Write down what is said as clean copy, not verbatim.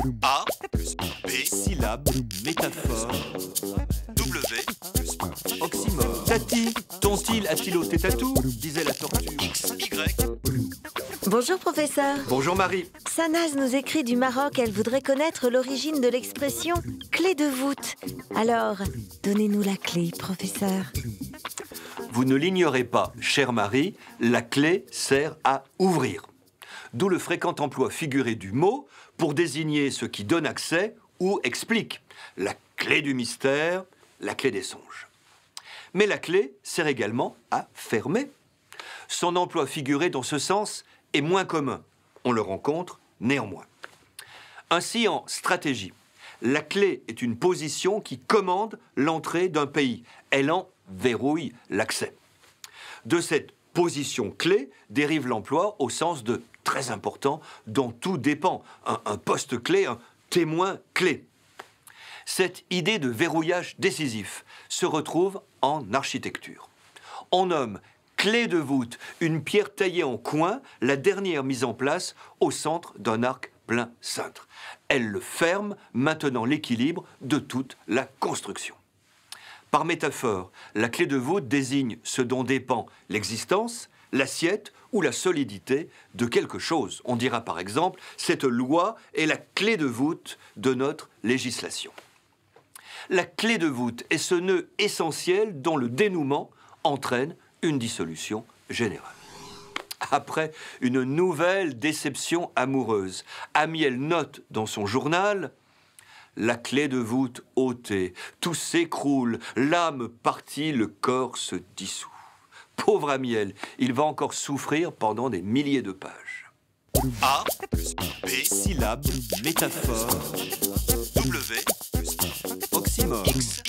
A plus B, Syllabe, métaphore, W plus oxymore. Tati, ton-il a-t-il ôté tatou? Disait la tortue. X, Y. Bonjour professeur. Bonjour Marie. Sanaz nous écrit du Maroc, elle voudrait connaître l'origine de l'expression clé de voûte. Alors, donnez-nous la clé, professeur. Vous ne l'ignorez pas, chère Marie, la clé sert à ouvrir. D'où le fréquent emploi figuré du mot pour désigner ce qui donne accès ou explique. La clé du mystère, la clé des songes. Mais la clé sert également à fermer. Son emploi figuré dans ce sens est moins commun. On le rencontre néanmoins. Ainsi, en stratégie, la clé est une position qui commande l'entrée d'un pays. Elle en verrouille l'accès. De cette position clé dérive l'emploi au sens de très important dont tout dépend. Un poste clé, un témoin clé. Cette idée de verrouillage décisif se retrouve en architecture. On nomme clé de voûte une pierre taillée en coin, la dernière mise en place au centre d'un arc plein cintre. Elle le ferme, maintenant l'équilibre de toute la construction. Par métaphore, la clé de voûte désigne ce dont dépend l'existence, l'assiette ou la solidité de quelque chose. On dira par exemple, cette loi est la clé de voûte de notre législation. La clé de voûte est ce nœud essentiel dont le dénouement entraîne une dissolution générale. Après une nouvelle déception amoureuse, Amiel note dans son journal « La clé de voûte ôtée, tout s'écroule, l'âme partie, le corps se dissout. » Pauvre Amiel, il va encore souffrir pendant des milliers de pages. A plus B, Syllabe, métaphore, W plus oxymore. X,